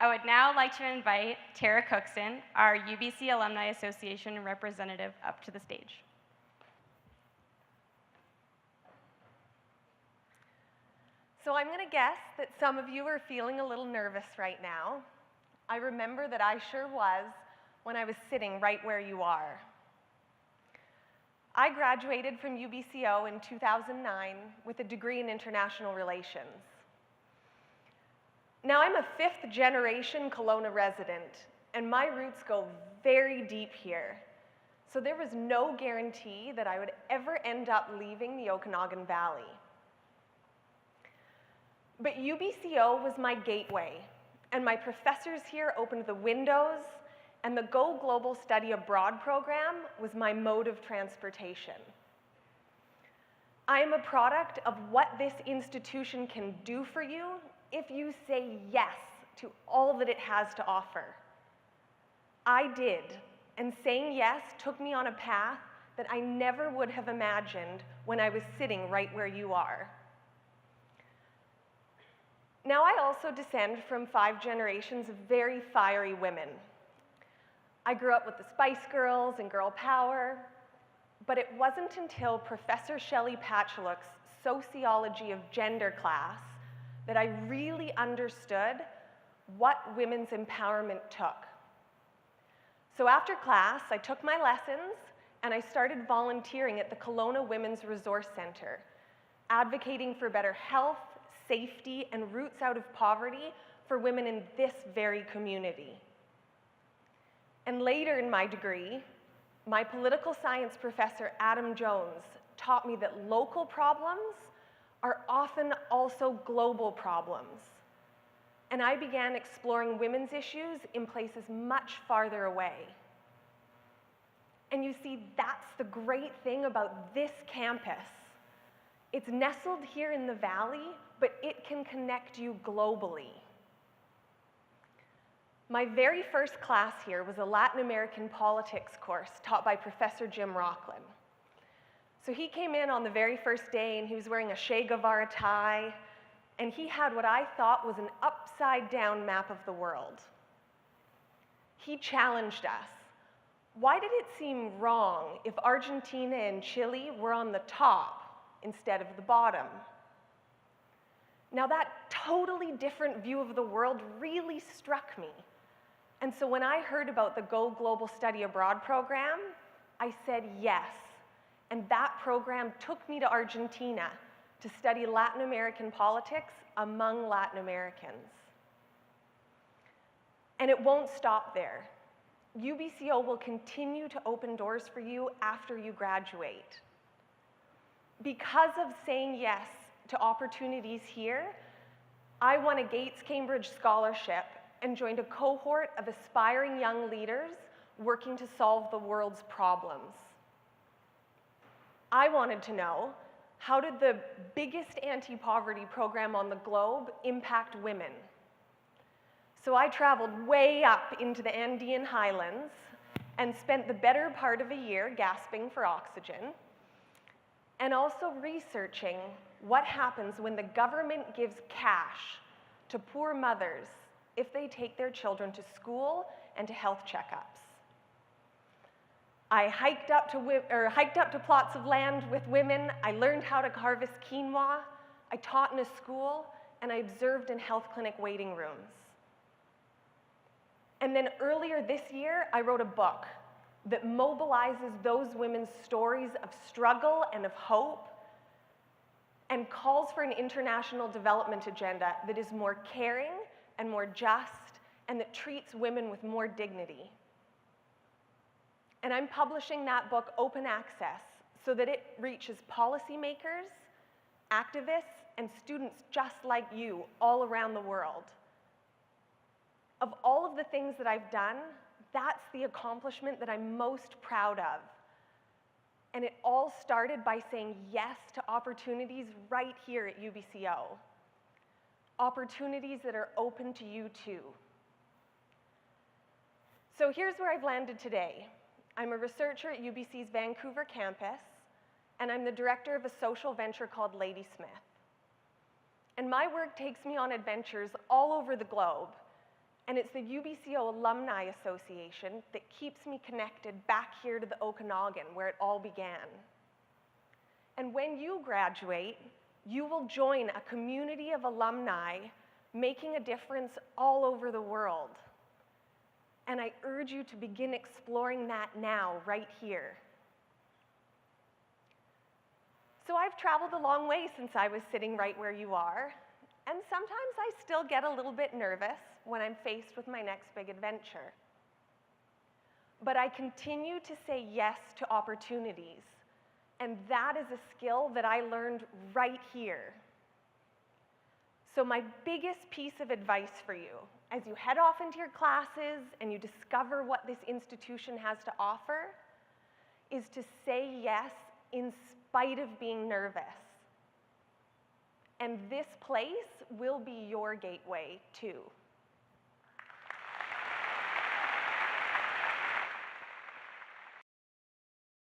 I would now like to invite Tara Cookson, our UBC Alumni Association representative, up to the stage. So I'm going to guess that some of you are feeling a little nervous right now. I remember that I sure was when I was sitting right where you are. I graduated from UBCO in 2009 with a degree in international relations. Now I'm a fifth-generation Kelowna resident, and my roots go very deep here. So there was no guarantee that I would ever end up leaving the Okanagan Valley. But UBCO was my gateway, and my professors here opened the windows, and the Go Global Study Abroad program was my mode of transportation. I am a product of what this institution can do for you if you say yes to all that it has to offer. I did, and saying yes took me on a path that I never would have imagined when I was sitting right where you are. Now, I also descend from 5 generations of very fiery women. I grew up with the Spice Girls and girl power, but it wasn't until Professor Shelley Patchlock's Sociology of Gender class that I really understood what women's empowerment took. So after class, I took my lessons and I started volunteering at the Kelowna Women's Resource Center, advocating for better health, safety, and routes out of poverty for women in this very community. And later in my degree, my political science professor, Adam Jones, taught me that local problems are often also global problems. And I began exploring women's issues in places much farther away. And you see, that's the great thing about this campus. It's nestled here in the valley, but it can connect you globally. My very first class here was a Latin American politics course taught by Professor Jim Rockland. So he came in on the very first day and he was wearing a Che Guevara tie, and he had what I thought was an upside-down map of the world. He challenged us. Why did it seem wrong if Argentina and Chile were on the top instead of the bottom? Now, that totally different view of the world really struck me. And so when I heard about the Go Global Study Abroad program, I said yes. And that program took me to Argentina to study Latin American politics among Latin Americans. And it won't stop there. UBCO will continue to open doors for you after you graduate. Because of saying yes to opportunities here, I won a Gates Cambridge scholarship and joined a cohort of aspiring young leaders working to solve the world's problems. I wanted to know, how did the biggest anti-poverty program on the globe impact women? So I traveled way up into the Andean highlands and spent the better part of a year gasping for oxygen, and also researching what happens when the government gives cash to poor mothers if they take their children to school and to health checkups. I hiked up to plots of land with women. I learned how to harvest quinoa. I taught in a school, and I observed in health clinic waiting rooms. And then earlier this year, I wrote a book that mobilizes those women's stories of struggle and of hope, and calls for an international development agenda that is more caring and more just, and that treats women with more dignity. And I'm publishing that book open access so that it reaches policymakers, activists, and students just like you all around the world. Of all of the things that I've done, that's the accomplishment that I'm most proud of. And it all started by saying yes to opportunities right here at UBCO. Opportunities that are open to you too. So here's where I've landed today. I'm a researcher at UBC's Vancouver campus, and I'm the director of a social venture called Ladysmith. And my work takes me on adventures all over the globe, And it's the UBCO Alumni Association that keeps me connected back here to the Okanagan, where it all began. And when you graduate, you will join a community of alumni making a difference all over the world. And I urge you to begin exploring that now, right here. So I've traveled a long way since I was sitting right where you are, and sometimes I still get a little bit nervous when I'm faced with my next big adventure. But I continue to say yes to opportunities, and that is a skill that I learned right here. So my biggest piece of advice for you, as you head off into your classes and you discover what this institution has to offer, is to say yes in spite of being nervous. And this place will be your gateway too.